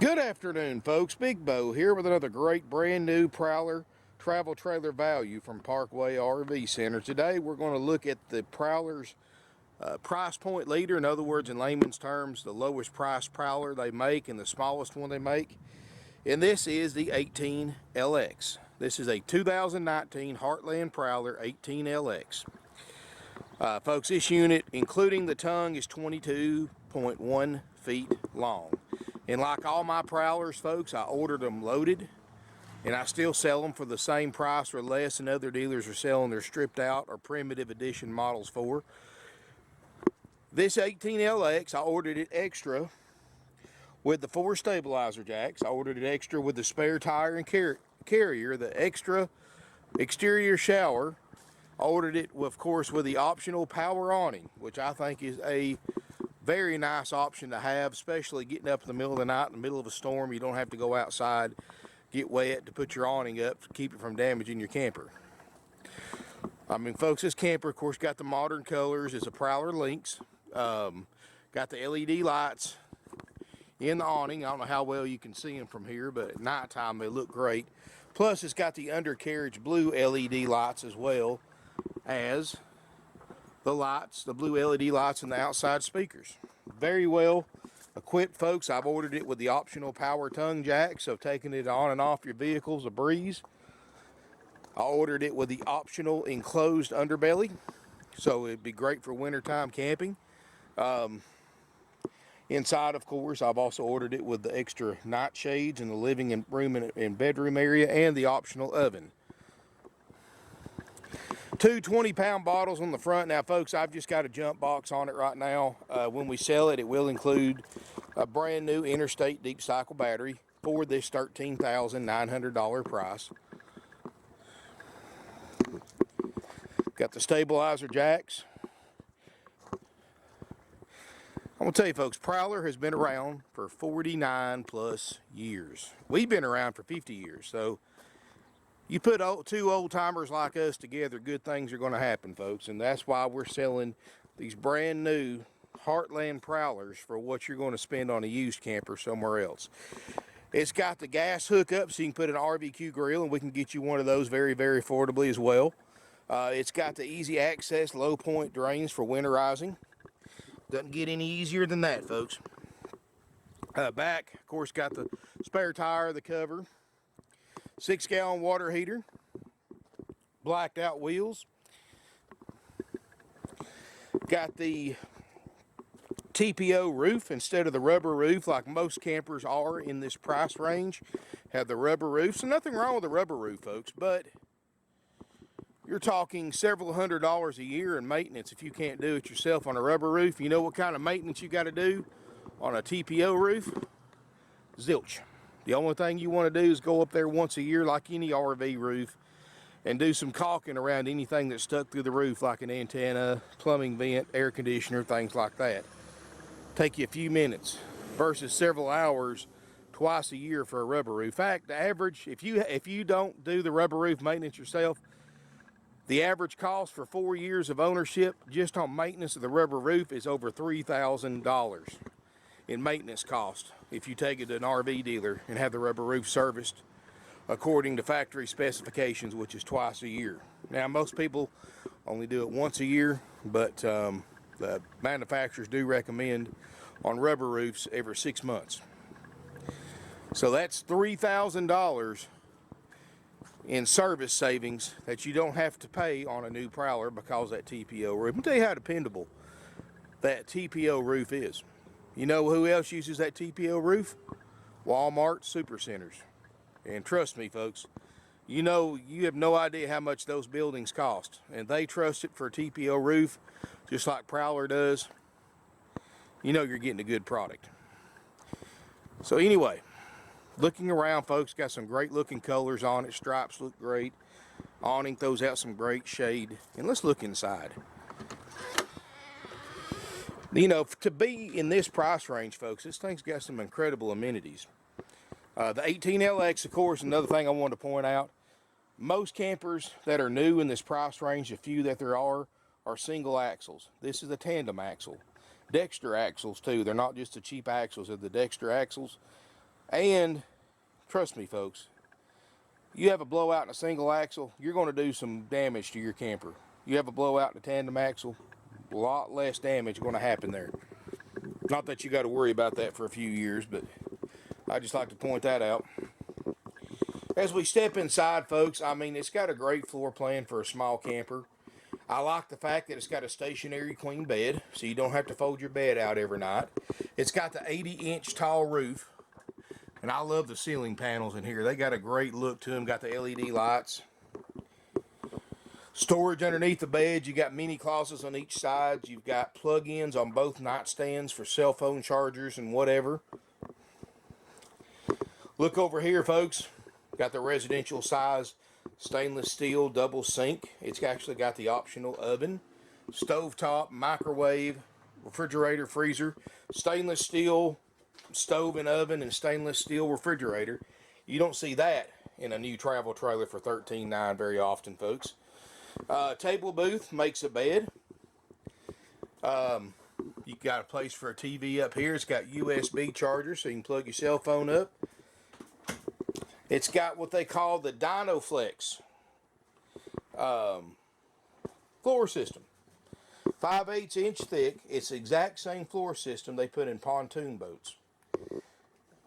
Good afternoon, folks. Big Bo here with another great brand new Prowler travel trailer value from Parkway RV Center. Today we're going to look at the Prowler's price point leader. In other words, in layman's terms, the lowest price Prowler they make and the smallest one they make. And this is the 18LX. This is a 2019 Heartland Prowler 18LX. Folks, this unit, including the tongue, is 22.1 feet long. And like all my Prowlers, folks, I ordered them loaded, and I still sell them for the same price or less than other dealers are selling their stripped out or primitive edition models for. This 18LX, I ordered it extra with the 4 stabilizer jacks. I ordered it extra with the spare tire and carrier, the extra exterior shower. I ordered it, of course, with the optional power awning, which I think is a very nice option to have, especially getting up in the middle of the night in the middle of a storm. You don't have to go outside, get wet to put your awning up to keep it from damaging your camper. I mean, folks, this camper, of course, got the modern colors. It's a Prowler Lynx. Got the LED lights in the awning. I don't know how well you can see them from here, but at nighttime they look great. Plus, it's got the undercarriage blue LED lights as well as the lights, the blue LED lights and the outside speakers. Very well equipped, folks. I've ordered it with the optional power tongue jack, so taking it on and off your vehicle's a breeze. I ordered it with the optional enclosed underbelly, so it'd be great for wintertime camping. Inside, of course, I've also ordered it with the extra night shades in the living room and bedroom area and the optional oven. 2 20-pound bottles on the front. Now, folks, I've just got a jump box on it right now. When we sell it, it will include a brand new interstate deep cycle battery for this $13,900 price. Got the stabilizer jacks. I'm going to tell you, folks, Prowler has been around for 49 plus years. We've been around for 50 years, so you put two old-timers like us together, good things are going to happen, folks. And that's why we're selling these brand new Heartland Prowlers for what you're going to spend on a used camper somewhere else. It's got the gas hookup, so you can put an RVQ grill, and we can get you one of those very, very affordably as well. It's got the easy access low point drains for winterizing. Doesn't get any easier than that, folks. Back, of course, got the spare tire, the cover. 6-gallon water heater, blacked out wheels. Got the TPO roof instead of the rubber roof like most campers are in this price range. Have the rubber roof, so nothing wrong with the rubber roof, folks, but you're talking several $100s a year in maintenance if you can't do it yourself on a rubber roof. You know what kind of maintenance you got to do on a TPO roof? Zilch. The only thing you want to do is go up there once a year like any RV roof and do some caulking around anything that's stuck through the roof, like an antenna, plumbing vent, air conditioner, things like that. Take you a few minutes versus several hours twice a year for a rubber roof. In fact, the average, if you don't do the rubber roof maintenance yourself, the average cost for 4 years of ownership just on maintenance of the rubber roof is over $3,000 in maintenance cost if you take it to an RV dealer and have the rubber roof serviced according to factory specifications, which is twice a year. Now, most people only do it once a year, but the manufacturers do recommend on rubber roofs every 6 months. So that's $3,000 in service savings that you don't have to pay on a new Prowler because of that TPO roof. Let me tell you how dependable that TPO roof is. You know who else uses that TPO roof? Walmart supercenters. And trust me, folks, you know, you have no idea how much those buildings cost. And they trust it for a TPO roof, just like Prowler does. You know you're getting a good product. So anyway, looking around, folks, got some great looking colors on it. Stripes look great. Awning throws out some great shade. And let's look inside. You know, to be in this price range, folks, this thing's got some incredible amenities. The 18LX, of course, another thing I wanted to point out, most campers that are new in this price range, a few that there are single axles. This is a tandem axle. Dexter axles, too. They're not just the cheap axles, they're the Dexter axles. And trust me, folks, you have a blowout in a single axle, you're going to do some damage to your camper. You have a blowout in a tandem axle, a lot less damage going to happen there. Not that you got to worry about that for a few years, but I just like to point that out. As we step inside, folks, I mean, it's got a great floor plan for a small camper. I like the fact that it's got a stationary queen bed, so you don't have to fold your bed out every night. It's got the 80-inch tall roof, and I love the ceiling panels in here. They got a great look to them, got the LED lights. Storage underneath the bed, you got mini closets on each side. You've got plug-ins on both nightstands for cell phone chargers and whatever. Look over here, folks. Got the residential size stainless steel double sink. It's actually got the optional oven, stovetop, microwave, refrigerator, freezer, stainless steel stove and oven, and stainless steel refrigerator. You don't see that in a new travel trailer for $13,900 very often, folks. Table booth makes a bed. You got a place for a TV up here. It's got USB chargers so you can plug your cell phone up. It's got what they call the DynoFlex floor system. 5/8 inch thick. It's the exact same floor system they put in pontoon boats.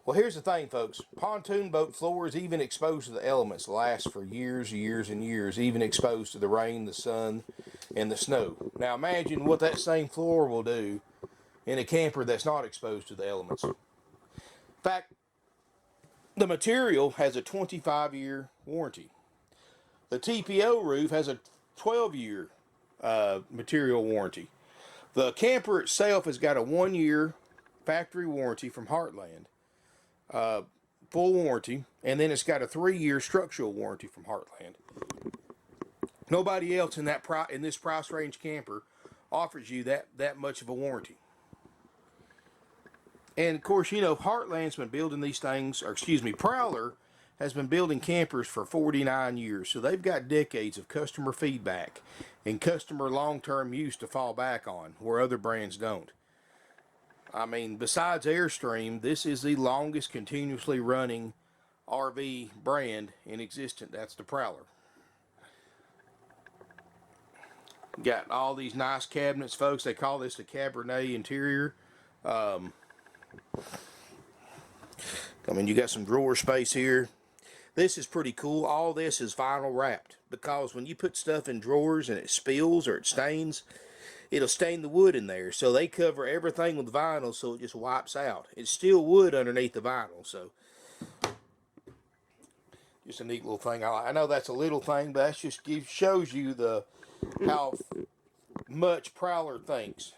Well, here's the thing, folks. Pontoon boat floors, even exposed to the elements, last for years, years, and years, even exposed to the rain, the sun, and the snow. Now imagine what that same floor will do in a camper that's not exposed to the elements. In fact, the material has a 25-year warranty. The TPO roof has a 12-year material warranty. The camper itself has got a 1-year factory warranty from Heartland, full warranty, and then it's got a 3-year structural warranty from Heartland. Nobody else in this price range camper offers you that much of a warranty. And of course, you know, Heartland's been building these things, or excuse me, Prowler has been building campers for 49 years. So they've got decades of customer feedback and customer long-term use to fall back on, where other brands don't. I mean, besides Airstream, this is the longest continuously running RV brand in existence. That's the Prowler. Got all these nice cabinets, folks. They call this the Cabernet interior. I mean, you got some drawer space here. This is pretty cool. All this is vinyl wrapped, because when you put stuff in drawers and it spills or it stains, it'll stain the wood in there. So they cover everything with vinyl so it just wipes out. It's still wood underneath the vinyl, so just a neat little thing. I know that's a little thing, but that just shows you how much Prowler thinks.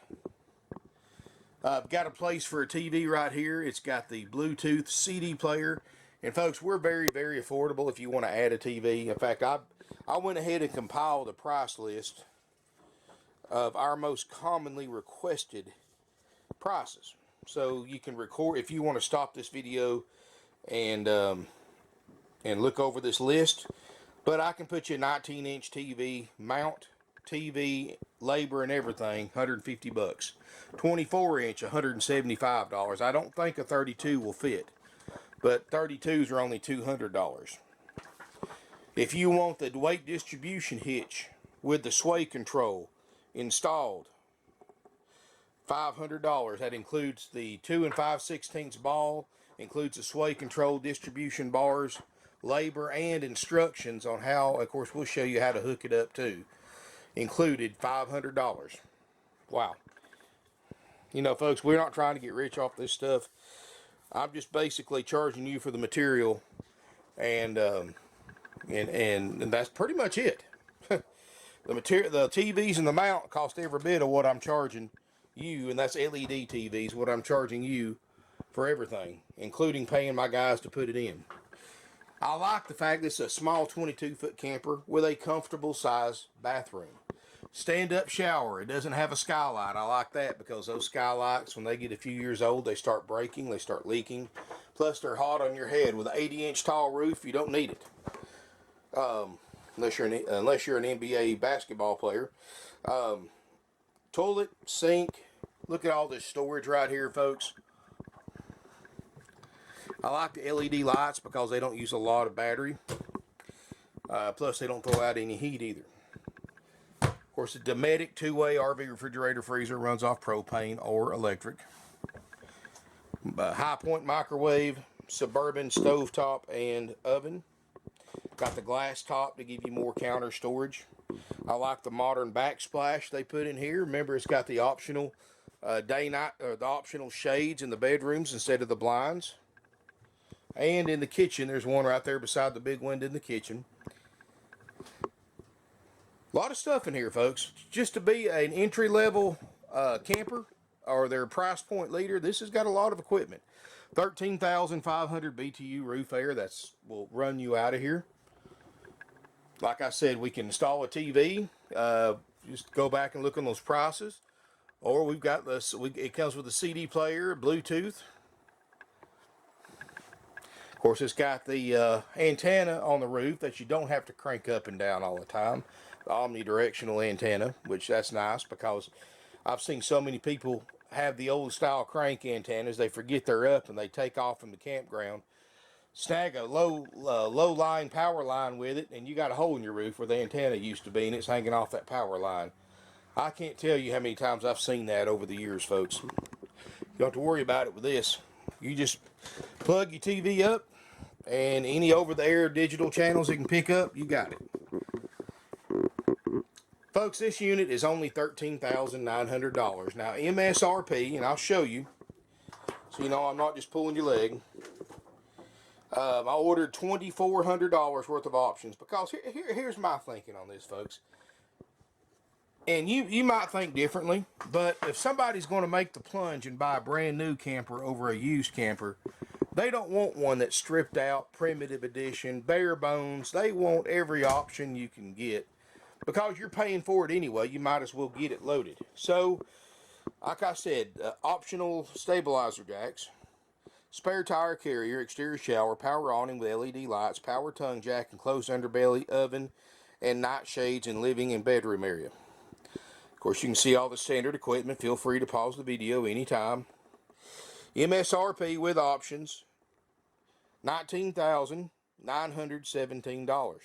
Got a place for a TV right here. It's got the Bluetooth CD player. And folks, we're very, very affordable if you want to add a TV. In fact, I went ahead and compiled a price list of our most commonly requested prices. So you can record, if you want to stop this video and look over this list. But I can put you a 19-inch TV, mount, TV, labor, and everything, $150. 24-inch, $175. I don't think a 32 will fit, but 32s are only $200. If you want the weight distribution hitch with the sway control installed, $500. That includes the 2 5/16 ball, includes the sway control distribution bars, labor, and instructions on how. Of course, we'll show you how to hook it up too. Included, $500. Wow. You know, folks, we're not trying to get rich off this stuff. I'm just basically charging you for the material, and that's pretty much it. The TVs and the mount cost every bit of what I'm charging you, and that's LED TVs, what I'm charging you for everything, including paying my guys to put it in. I like the fact this is a small 22-foot camper with a comfortable size bathroom. Stand-up shower. It doesn't have a skylight. I like that, because those skylights, when they get a few years old, they start breaking, they start leaking. Plus, they're hot on your head. With an 80-inch tall roof, you don't need it. Unless you're an NBA basketball player. Toilet, sink. Look at all this storage right here, folks. I like the LED lights because they don't use a lot of battery. Plus, they don't throw out any heat either. Of course, the Dinette two-way RV refrigerator freezer runs off propane or electric. High point microwave, suburban stovetop and oven. Got the glass top to give you more counter storage. I like the modern backsplash they put in here. Remember, it's got the optional day-night or the optional shades in the bedrooms instead of the blinds. And in the kitchen, there's one right there beside the big window in the kitchen. A lot of stuff in here, folks. Just to be an entry-level camper or their price point leader, this has got a lot of equipment. 13,500 BTU roof air. Will run you out of here. Like I said, we can install a TV. Just go back and look on those prices. Or we've got this. It comes with a CD player, Bluetooth. Of course, it's got the antenna on the roof that you don't have to crank up and down all the time. The omnidirectional antenna, which that's nice because I've seen so many people have the old style crank antennas. They forget they're up and they take off from the campground, snag a low line power line with it, and you got a hole in your roof where the antenna used to be, and it's hanging off that power line. I can't tell you how many times I've seen that over the years, folks. You don't have to worry about it with this. You just plug your TV up, and any over-the-air digital channels it can pick up, you got it. Folks, this unit is only $13,900. Now, MSRP, and I'll show you, so you know I'm not just pulling your leg. I ordered $2,400 worth of options because here's my thinking on this, folks. And you might think differently, but if somebody's going to make the plunge and buy a brand new camper over a used camper, they don't want one that's stripped out, primitive edition, bare bones. They want every option you can get. Because you're paying for it anyway, you might as well get it loaded. So, like I said, optional stabilizer jacks, spare tire carrier, exterior shower, power awning with LED lights, power tongue jack, enclosed underbelly, oven, and night shades in living and bedroom area. Of course, you can see all the standard equipment. Feel free to pause the video anytime. MSRP with options, $19,917.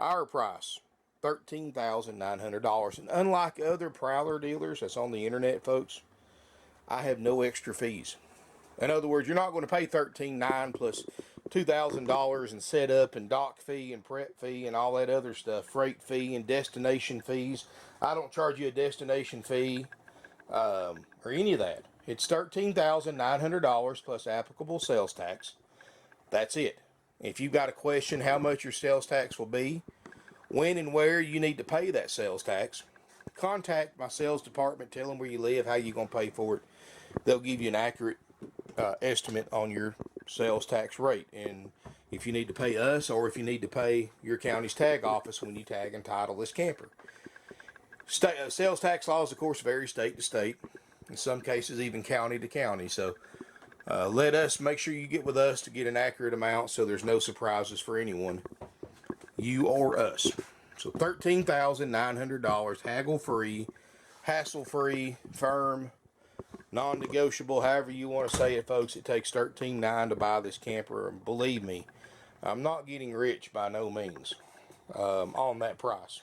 Our price, $13,900. And unlike other Prowler dealers that's on the internet, folks, I have no extra fees. In other words, you're not going to pay $13,900 plus $2,000 in setup and dock fee and prep fee and all that other stuff, freight fee and destination fees. I don't charge you a destination fee or any of that. It's $13,900 plus applicable sales tax. That's it. If you've got a question how much your sales tax will be, when and where you need to pay that sales tax, contact my sales department, tell them where you live, how you're going to pay for it. They'll give you an accurate estimate on your sales tax rate, and if you need to pay us or if you need to pay your county's tag office when you tag and title this camper. Sales tax laws, of course, vary state to state, in some cases even county to county, so let us make sure you get with us to get an accurate amount so there's no surprises for anyone, you or us. So $13,900, haggle-free, hassle-free, firm, non-negotiable, however you want to say it, folks. It takes $13,900 to buy this camper, and believe me, I'm not getting rich by no means on that price.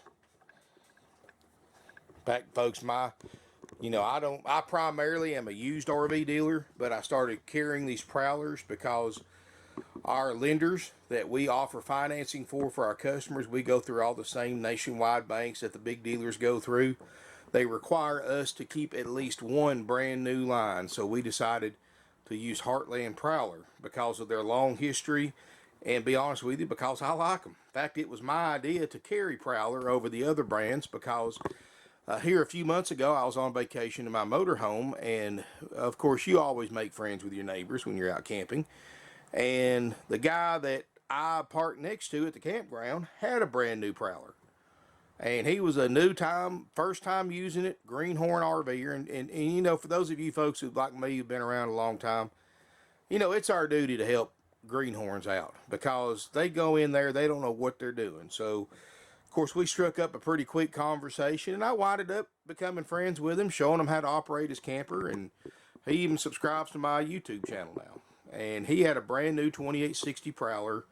In fact, folks, I primarily am a used RV dealer, but I started carrying these Prowlers because our lenders that we offer financing for our customers, we go through all the same nationwide banks that the big dealers go through. They require us to keep at least one brand new line, so we decided to use Heartland Prowler because of their long history, and be honest with you, because I like them. In fact, it was my idea to carry Prowler over the other brands because here a few months ago I was on vacation in my motorhome, and of course you always make friends with your neighbors when you're out camping. And the guy that I parked next to at the campground had a brand new Prowler. And he was a first time using it, greenhorn RVer. And you know, for those of you folks who, like me, have been around a long time, you know, it's our duty to help greenhorns out. Because they go in there, they don't know what they're doing. So, of course, we struck up a pretty quick conversation. And I winded up becoming friends with him, showing him how to operate his camper. And he even subscribes to my YouTube channel now. and he had a brand new 2860 Prowler,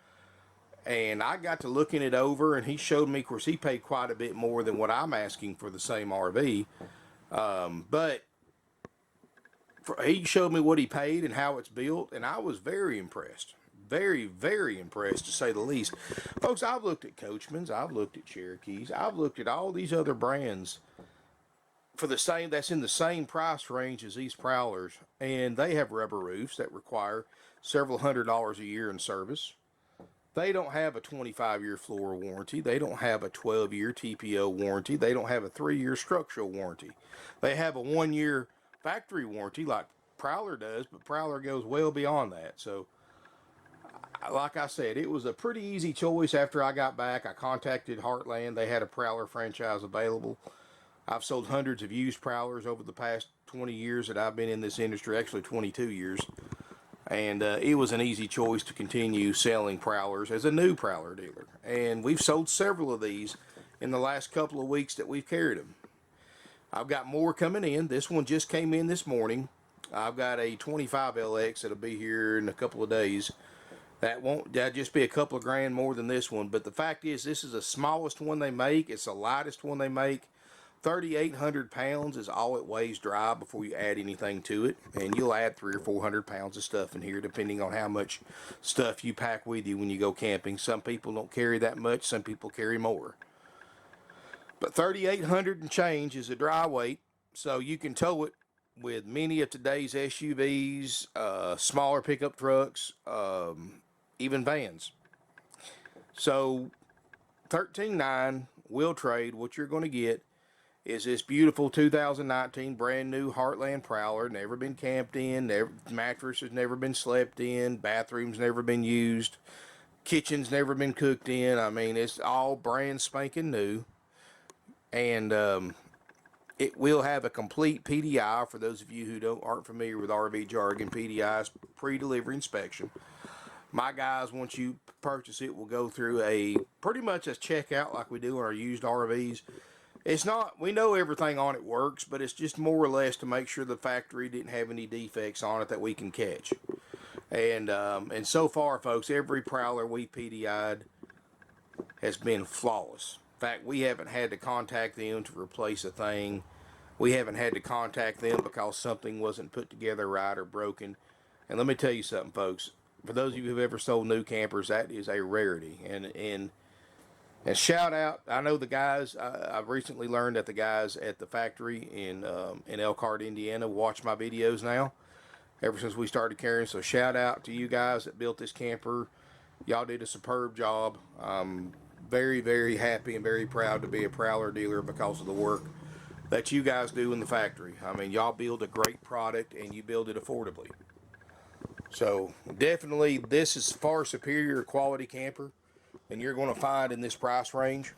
and I got to looking it over, and he showed me, of course, he paid quite a bit more than what I'm asking for the same RV, but he showed me what he paid and how it's built, and I was very impressed. Very, very impressed, to say the least. Folks, I've looked at Coachmans, I've looked at Cherokees, I've looked at all these other brands for the same, that's in the same price range as these Prowlers, and they have rubber roofs that require several $100s a year in service. They don't have a 25-year floor warranty. They don't have a 12-year TPO warranty. They don't have a 3-year structural warranty. They have a 1-year factory warranty like Prowler does, but Prowler goes well beyond that. So, like I said, it was a pretty easy choice. After I got back, I contacted Heartland. They had a Prowler franchise available. I've sold hundreds of used Prowlers over the past 20 years that I've been in this industry, actually 22 years. And it was an easy choice to continue selling Prowlers as a new Prowler dealer. And we've sold several of these in the last couple of weeks that we've carried them. I've got more coming in. This one just came in this morning. I've got a 25LX that'll be here in a couple of days. That'll just be a couple of grand more than this one. But the fact is, this is the smallest one they make. It's the lightest one they make. 3,800 pounds is all it weighs dry before you add anything to it, and you'll add 300 or 400 pounds of stuff in here depending on how much stuff you pack with you when you go camping. Some people don't carry that much, some people carry more, but 3,800 and change is a dry weight, so you can tow it with many of today's SUVs, smaller pickup trucks, even vans. So 13.9 will trade. What you're going to get is this beautiful 2019 brand new Heartland Prowler, never been camped in, mattress has never been slept in, bathroom's never been used, kitchen's never been cooked in. I mean, it's all brand spanking new, and it will have a complete PDI. For those of you who aren't familiar with RV jargon, PDI is pre-delivery inspection. My guys, once you purchase it, will go through pretty much a checkout like we do on our used RVs. It's not, we know everything on it works, but it's just more or less to make sure the factory didn't have any defects on it that we can catch. And so far, folks, every Prowler we PDI'd has been flawless. In fact, we haven't had to contact them to replace a thing. We haven't had to contact them because something wasn't put together right or broken. And let me tell you something, folks. For those of you who've ever sold new campers, that is a rarity. And shout out, I know the guys, I've recently learned that the guys at the factory in Elkhart, Indiana, watch my videos now, ever since we started carrying. So shout out to you guys that built this camper. Y'all did a superb job. I'm very, very happy and very proud to be a Prowler dealer because of the work that you guys do in the factory. I mean, y'all build a great product and you build it affordably. So definitely, this is far superior quality camper than you're going to find in this price range.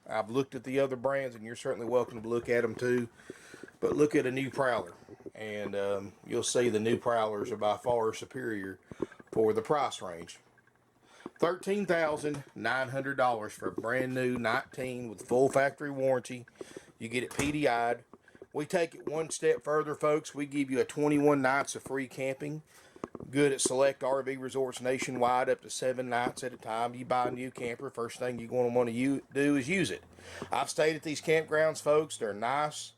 I've looked at the other brands, and you're certainly welcome to look at them too. But look at a new Prowler, and you'll see the new Prowlers are by far superior for the price range. $13,900 for a brand new 19 with full factory warranty. You get it PDI'd. We take it one step further, folks. We give you a 21 nights of free camping. Good at select RV resorts nationwide, up to 7 nights at a time. You buy a new camper, first thing you're going to want to do is use it. I've stayed at these campgrounds, folks. They're nice.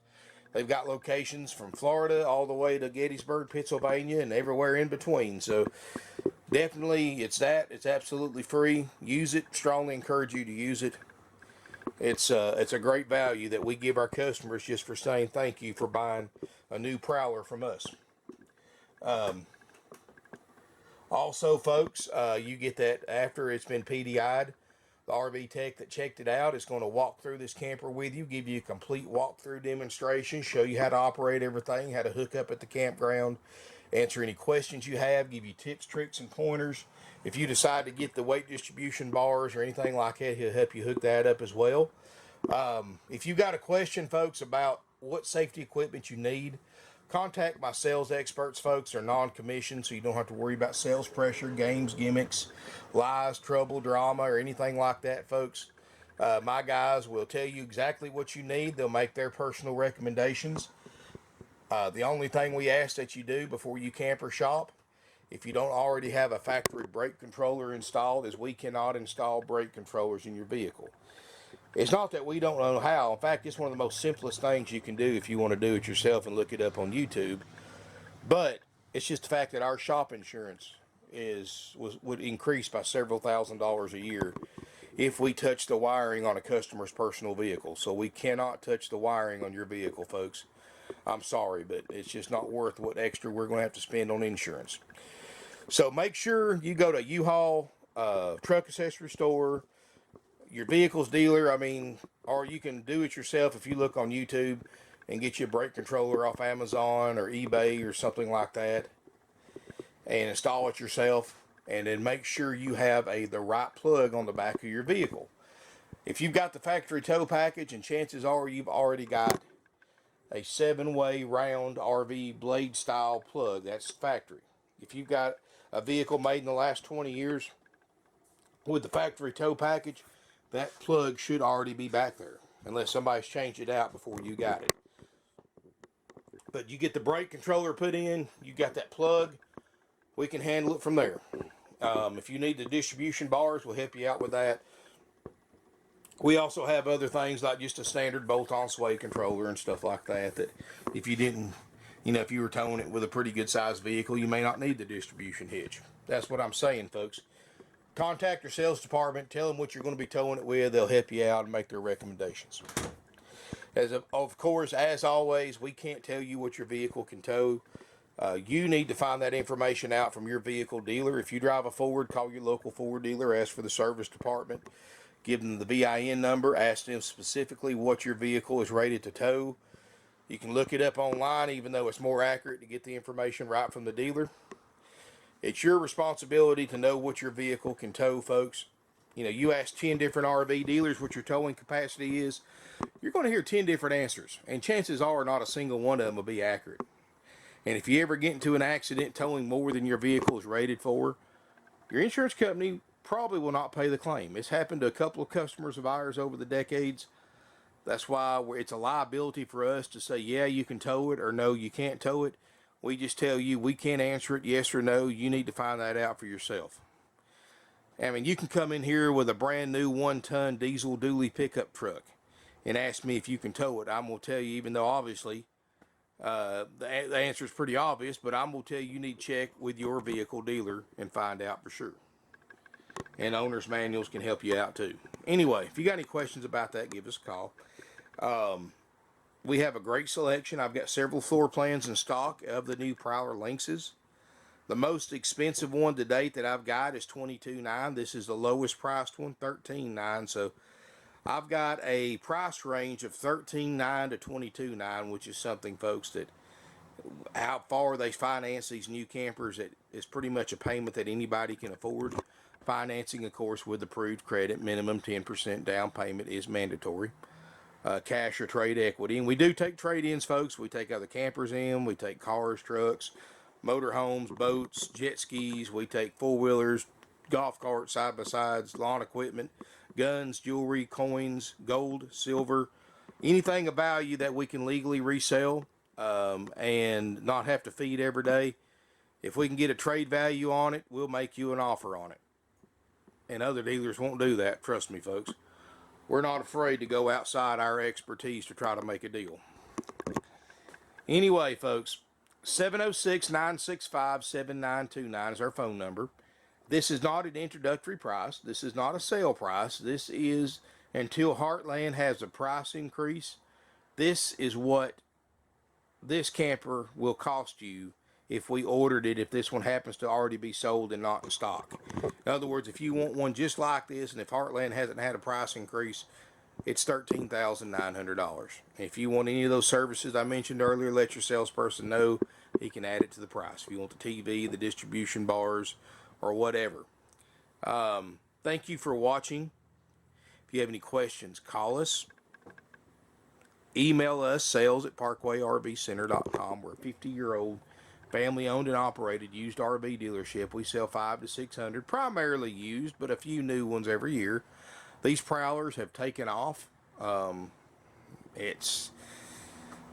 They've got locations from Florida all the way to Gettysburg, Pennsylvania, and everywhere in between. So definitely, it's absolutely free. Use it. Strongly encourage you to use it. It's a great value that we give our customers just for saying thank you for buying a new Prowler from us. Also, folks, you get that after it's been PDI'd. The RV tech that checked it out is going to walk through this camper with you, give you a complete walkthrough demonstration, show you how to operate everything, how to hook up at the campground, answer any questions you have, give you tips, tricks, and pointers. If you decide to get the weight distribution bars or anything like that, he'll help you hook that up as well. If you got a question, folks, about what safety equipment you need, contact my sales experts, folks. They're non-commissioned, so you don't have to worry about sales pressure, games, gimmicks, lies, trouble, drama, or anything like that, folks. My guys will tell you exactly what you need. They'll make their personal recommendations. The only thing we ask that you do before you camp or shop if you don't already have a factory brake controller installed, as we cannot install brake controllers in your vehicle. It's not that we don't know how. In fact, it's one of the most simplest things you can do if you want to do it yourself and look it up on YouTube. But it's just the fact that our shop insurance would increase by several $1,000s a year if we touch the wiring on a customer's personal vehicle. So we cannot touch the wiring on your vehicle, folks. I'm sorry, but it's just not worth what extra we're going to have to spend on insurance. So make sure you go to U-Haul, truck accessory store, your vehicle's dealer, or you can do it yourself if you look on YouTube and get you a brake controller off Amazon or eBay or something like that and install it yourself, and then make sure you have the right plug on the back of your vehicle. If you've got the factory tow package, and chances are you've already got a 7-way round RV blade style plug, that's factory. If you've got a vehicle made in the last 20 years with the factory tow package, that plug should already be back there, unless somebody's changed it out before you got it. But you get the brake controller put in, you got that plug, we can handle it from there. If you need the distribution bars, we'll help you out with that. We also have other things like just a standard bolt-on sway controller and stuff like that, that if you didn't, if you were towing it with a pretty good sized vehicle, you may not need the distribution hitch. That's what I'm saying, folks. Contact your sales department, tell them what you're going to be towing it with. They'll help you out and make their recommendations. Of course, as always, we can't tell you what your vehicle can tow. You need to find that information out from your vehicle dealer. If you drive a Ford, call your local Ford dealer, ask for the service department, give them the VIN number, ask them specifically what your vehicle is rated to tow. You can look it up online, even though it's more accurate to get the information right from the dealer. It's your responsibility to know what your vehicle can tow, folks. You ask 10 different RV dealers what your towing capacity is, you're going to hear 10 different answers, and chances are not a single one of them will be accurate. And if you ever get into an accident towing more than your vehicle is rated for, your insurance company probably will not pay the claim. It's happened to a couple of customers of ours over the decades. That's why it's a liability for us to say, yeah, you can tow it, or no, you can't tow it. We just tell you we can't answer it, yes or no. You need to find that out for yourself. You can come in here with a brand new 1-ton diesel dually pickup truck and ask me if you can tow it. I'm going to tell you, even though obviously the answer is pretty obvious, but I'm going to tell you need to check with your vehicle dealer and find out for sure. And owner's manuals can help you out too. Anyway, if you got any questions about that, give us a call. We have a great selection. I've got several floor plans in stock of the new Prowler Lynxes. The most expensive one to date that I've got is $22,900. This is the lowest priced one, $13,900. So I've got a price range of $13,900 to $22,900, which is something, folks, that how far they finance these new campers, it is pretty much a payment that anybody can afford. Financing, of course, with approved credit, minimum 10% down payment is mandatory. Cash or trade equity. And we do take trade-ins, folks. We take other campers in. We take cars, trucks, motorhomes, boats, jet skis. We take four-wheelers, golf carts, side-by-sides, lawn equipment, guns, jewelry, coins, gold, silver, anything of value that we can legally resell and not have to feed every day. If we can get a trade value on it, we'll make you an offer on it. And other dealers won't do that. Trust me, folks. We're not afraid to go outside our expertise to try to make a deal. Anyway, folks, 706-965-7929 is our phone number. This is not an introductory price. This is not a sale price. This is until Heartland has a price increase. This is what this camper will cost you if we ordered it, if this one happens to already be sold and not in stock. In other words, if you want one just like this, and if Heartland hasn't had a price increase, it's $13,900. If you want any of those services I mentioned earlier, let your salesperson know. He can add it to the price. If you want the TV, the distribution bars, or whatever. Thank you for watching. If you have any questions, call us. Email us, sales@parkway.rvcenter.com. We're a 50-year-old family-owned and operated used RV dealership. We sell 500 to 600, primarily used, but a few new ones every year. These Prowlers have taken off.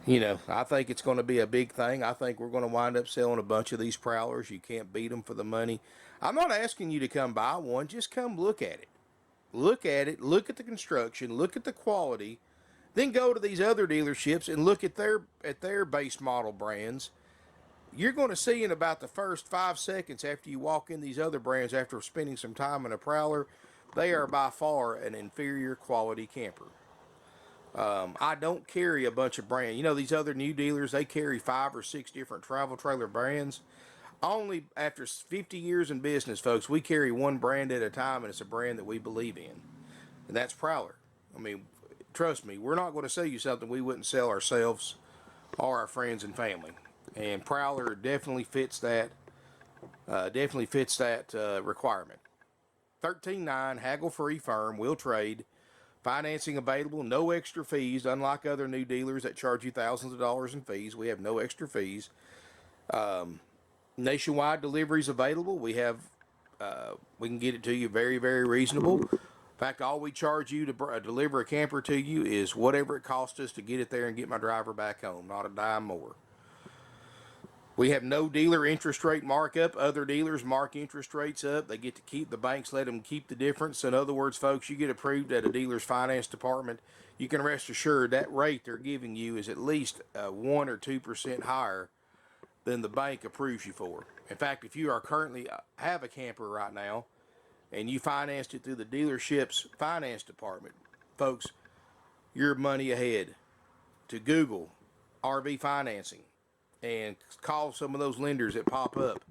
You know, I think it's going to be a big thing. I think we're going to wind up selling a bunch of these Prowlers. You can't beat them for the money. I'm not asking you to come buy one. Just come look at it. Look at it. Look at the construction. Look at the quality. Then go to these other dealerships and look at their base model brands. You're going to see in about the first 5 seconds after you walk in these other brands after spending some time in a Prowler, they are by far an inferior quality camper. I don't carry a bunch of brands. You know, these other new dealers, they carry 5 or 6 different travel trailer brands. Only after 50 years in business, folks, we carry one brand at a time, and it's a brand that we believe in, and that's Prowler. I mean, trust me, we're not going to sell you something we wouldn't sell ourselves or our friends and family. And Prowler definitely fits that. Requirement. 13.9, haggle-free firm, will trade. Financing available, no extra fees. Unlike other new dealers that charge you thousands of dollars in fees, we have no extra fees. Nationwide deliveries available. We can get it to you very, very reasonable. In fact, all we charge you to deliver a camper to you is whatever it costs us to get it there and get my driver back home, not a dime more. We have no dealer interest rate markup. Other dealers mark interest rates up. They get to keep, the banks let them keep the difference. In other words, folks, you get approved at a dealer's finance department, you can rest assured that rate they're giving you is at least 1 or 2% higher than the bank approves you for. In fact, if you are currently have a camper right now and you financed it through the dealership's finance department, folks, you're money ahead. To Google RV financing and call some of those lenders that pop up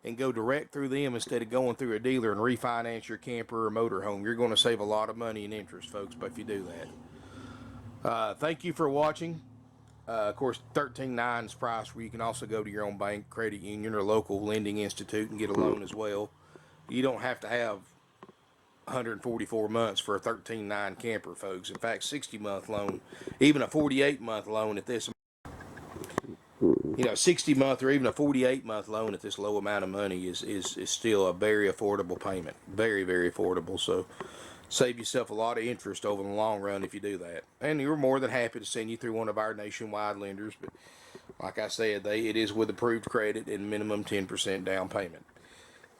and go direct through them instead of going through a dealer and refinance your camper or motorhome. You're going to save a lot of money in interest, folks, but if you do that. Thank you for watching. Of course, 13.9's price, where you can also go to your own bank, credit union, or local lending institute and get a loan as well. You don't have to have 144 months for a 13.9 camper, folks. In fact, 60-month loan, even a 48-month loan at this, 60-month or even a 48-month loan at this low amount of money is still a very affordable payment. Very, very affordable. So save yourself a lot of interest over the long run if you do that. And you're more than happy to send you through one of our nationwide lenders. But like I said, it is with approved credit and minimum 10% down payment.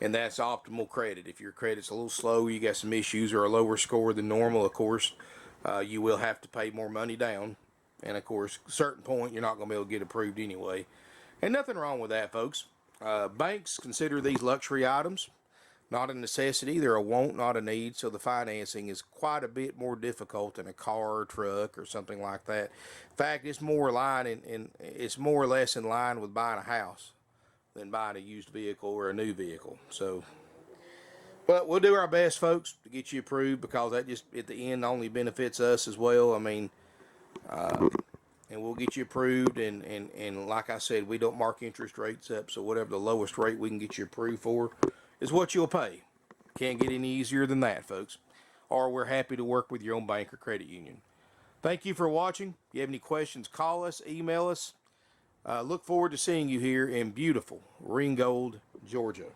And that's optimal credit. If your credit's a little slow, you got some issues or a lower score than normal, of course, you will have to pay more money down. And of course, at a certain point, you're not going to be able to get approved anyway. And nothing wrong with that, folks. Banks consider these luxury items not a necessity. They're a want, not a need. So the financing is quite a bit more difficult than a car or truck or something like that. In fact, it's more it's more or less in line with buying a house than buying a used vehicle or a new vehicle. So, but we'll do our best, folks, to get you approved, because that just at the end only benefits us as well. I mean, and we'll get you approved, and like I said, we don't mark interest rates up, so whatever the lowest rate we can get you approved for is what you'll pay. Can't get any easier than that, folks. Or we're happy to work with your own bank or credit union. Thank you for watching. If you have any questions, call us, email us. Look forward to seeing you here in beautiful Ringgold, Georgia.